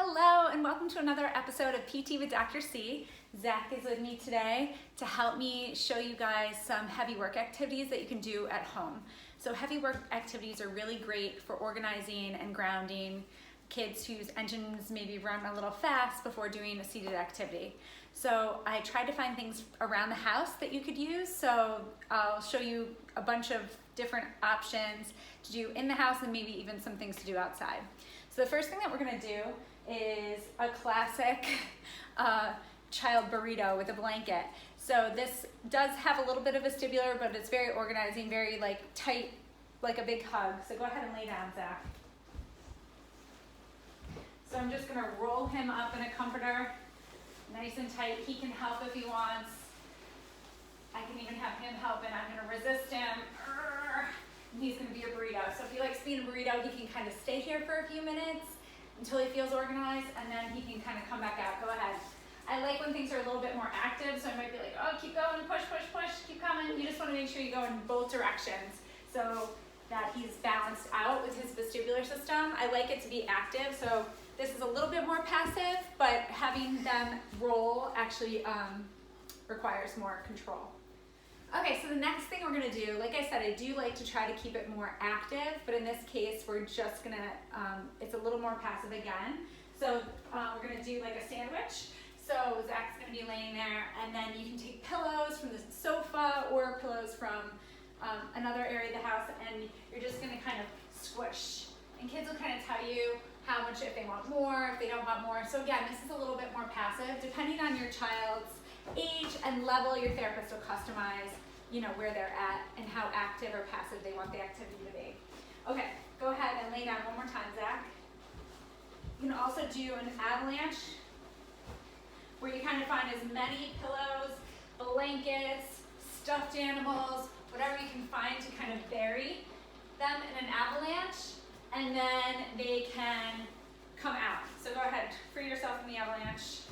Hello and welcome to another episode of PT with Dr. C. Zach is with me today to help me show you guys some heavy work activities that you can do at home. So heavy work activities are really great for organizing and grounding kids whose engines maybe run a little fast before doing a seated activity. So I tried to find things around the house that you could use. So I'll show you a bunch of different options to do in the house and maybe even some things to do outside. So the first thing that we're gonna do is a classic child burrito with a blanket. So this does have a little bit of vestibular, but it's very organizing, very like tight, like a big hug. So go ahead and lay down, Zach. So I'm just gonna roll him up in a comforter, nice and tight. He can help if he wants. I can even have him help, and I'm gonna resist him. And he's gonna be a burrito. So if he likes being a burrito, he can kind of stay here for a few minutes until he feels organized, and then he can kind of come back out. Go ahead. I like when things are a little bit more active, so I might be like, oh, keep going, push, push, push, keep coming. You just want to make sure you go in both directions so that he's balanced out with his vestibular system. I like it to be active, so this is a little bit more passive, but having them roll actually requires more control. Okay, so the next thing we're gonna do, like I said, I do like to try to keep it more active, but in this case, we're just gonna, it's a little more passive again. So we're gonna do like a sandwich. So Zach's gonna be laying there, and then you can take pillows from the sofa or pillows from another area of the house, and you're just gonna kind of squish. And kids will kind of tell you how much, if they want more, if they don't want more. So again, this is a little bit more passive. Depending on your child's age and level, your therapist will customize, you know, where they're at and how active or passive they want the activity to be. Okay, go ahead and lay down one more time, Zach. You can also do an avalanche, where you kind of find as many pillows, blankets, stuffed animals, whatever you can find to kind of bury them in an avalanche, and then they can come out. So go ahead, free yourself from the avalanche.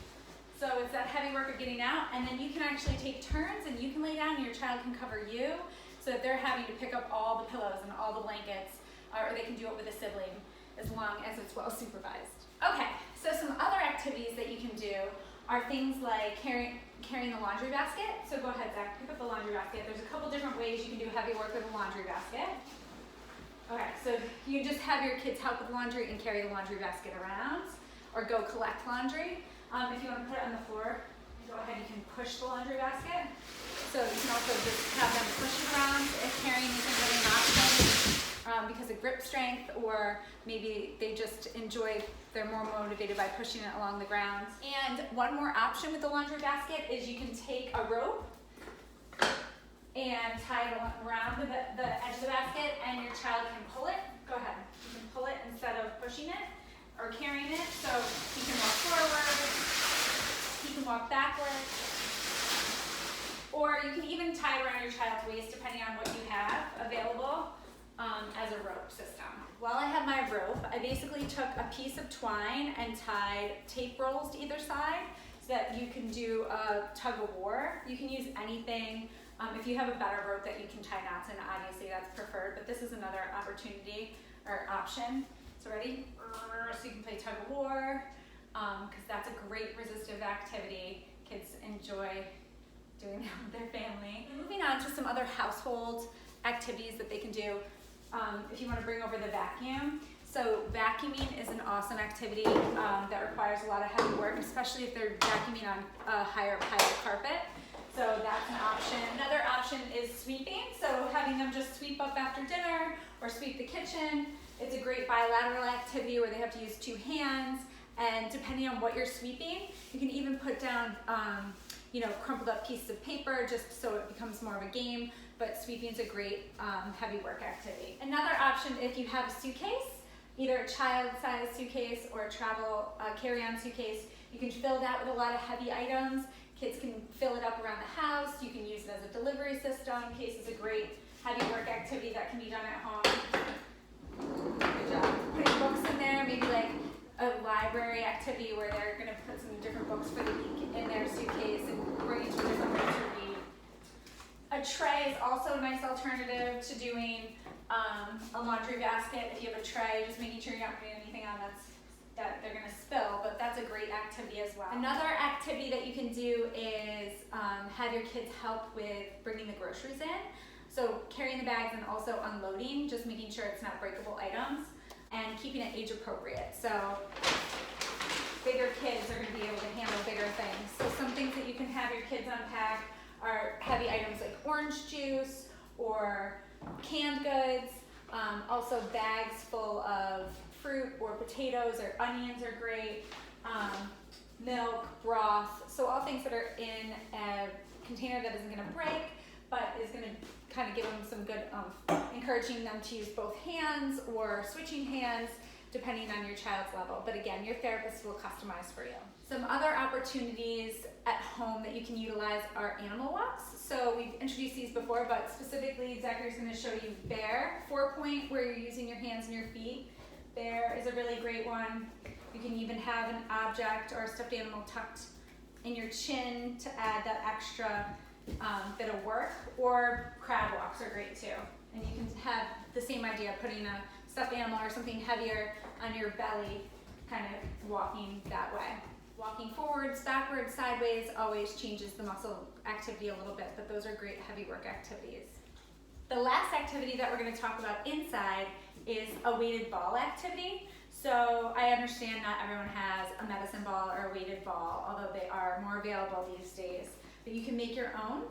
So it's that heavy work of getting out, and then you can actually take turns, and you can lay down and your child can cover you, so that they're having to pick up all the pillows and all the blankets, or they can do it with a sibling as long as it's well supervised. Okay, so some other activities that you can do are things like carrying the laundry basket. So go ahead, Zach, pick up the laundry basket. There's a couple different ways you can do heavy work with a laundry basket. Okay, so you can just have your kids help with laundry and carry the laundry basket around, or go collect laundry. If you want to put it on the floor, go ahead, you can push the laundry basket. So you can also just have them push it around if carrying isn't really an option because of grip strength, or maybe they just enjoy, they're more motivated by pushing it along the ground. And one more option with the laundry basket is you can take a rope and tie it around the edge of the basket, and your child can pull it. Go ahead, you can pull it instead of pushing it or carrying it, so he can walk forward, he can walk backwards, or you can even tie it around your child's waist depending on what you have available as a rope system. While I have my rope, I basically took a piece of twine and tied tape rolls to either side so that you can do a tug of war. You can use anything. If you have a better rope that you can tie knots in, obviously that's preferred, but this is another opportunity or option. So ready? So you can play tug of war, because that's a great resistive activity. Kids enjoy doing that with their family. Moving on to some other household activities that they can do. If you want to bring over the vacuum. So vacuuming is an awesome activity that requires a lot of heavy work, especially if they're vacuuming on a higher pile of carpet. So that's an option. Another option is sweeping. So having them just sweep up after dinner or sweep the kitchen. It's a great bilateral activity where they have to use two hands, and depending on what you're sweeping, you can even put down crumpled up pieces of paper just so it becomes more of a game, but sweeping is a great heavy work activity. Another option, if you have a suitcase, either a child-sized suitcase or a travel carry-on suitcase, you can fill that with a lot of heavy items. Kids can fill it up around the house. You can use it as a delivery system. Case is a great heavy work activity that can be done at home. Good job. Putting books in there, maybe like a library activity where they're going to put some different books for the week in their suitcase and bring it to a different room to read. A tray is also a nice alternative to doing a laundry basket. If you have a tray, just making sure you're not putting anything on that's that they're gonna spill, but that's a great activity as well. Another activity that you can do is have your kids help with bringing the groceries in. So carrying the bags and also unloading, just making sure it's not breakable items and keeping it age appropriate. So bigger kids are gonna be able to handle bigger things. So some things that you can have your kids unpack are heavy items like orange juice or canned goods, also bags full of fruit or potatoes or onions are great, milk, broth, so all things that are in a container that isn't gonna break, but is gonna kind of give them some good, encouraging them to use both hands or switching hands depending on your child's level. But again, your therapist will customize for you. Some other opportunities at home that you can utilize are animal walks. So we've introduced these before, but specifically Zachary's gonna show you bear, 4-point, where you're using your hands and your feet. Bear is a really great one. You can even have an object or a stuffed animal tucked in your chin to add that extra bit of work, or crab walks are great too. And you can have the same idea, putting a stuffed animal or something heavier on your belly, kind of walking that way. Walking forwards, backwards, sideways always changes the muscle activity a little bit, but those are great heavy work activities. The last activity that we're going to talk about inside is a weighted ball activity. So I understand not everyone has a medicine ball or a weighted ball, although they are more available these days. But you can make your own.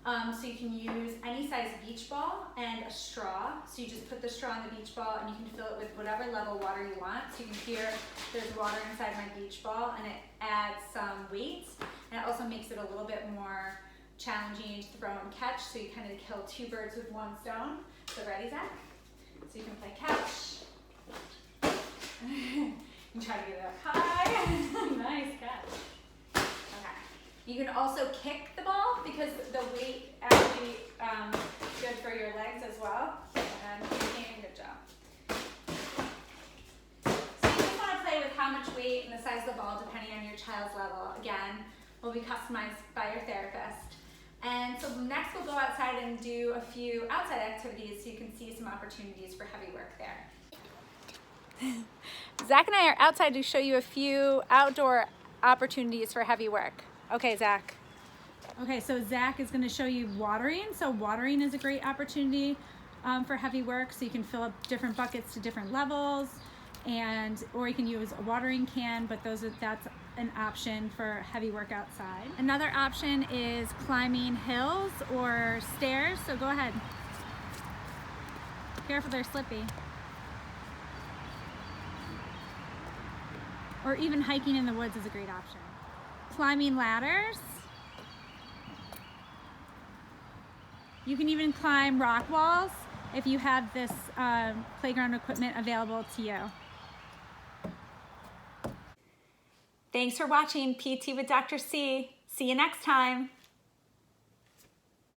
So you can use any size beach ball and a straw. So you just put the straw in the beach ball and you can fill it with whatever level water you want. So you can hear there's water inside my beach ball, and it adds some weight. And it also makes it a little bit more challenging to throw and catch. So you kind of kill two birds with one stone. So ready, Zach? So you can play catch. You try to get it up high. Nice catch. Okay. You can also kick the ball because the weight actually good for your legs as well. And kicking, good job. So you just want to play with how much weight and the size of the ball depending on your child's level. Again, will be customized by your therapist. And so next we'll go outside and do a few outside activities so you can see some opportunities for heavy work there. Zach and I are outside to show you a few outdoor opportunities for heavy work. Okay, Zach. Okay, so Zach is going to show you watering. So watering is a great opportunity for heavy work. So you can fill up different buckets to different levels, or you can use a watering can, but that's an option for heavy work outside. Another option is climbing hills or stairs. So go ahead. Careful, they're slippy. Or even hiking in the woods is a great option. Climbing ladders. You can even climb rock walls if you have this playground equipment available to you. Thanks for watching PT with Dr. C. See you next time.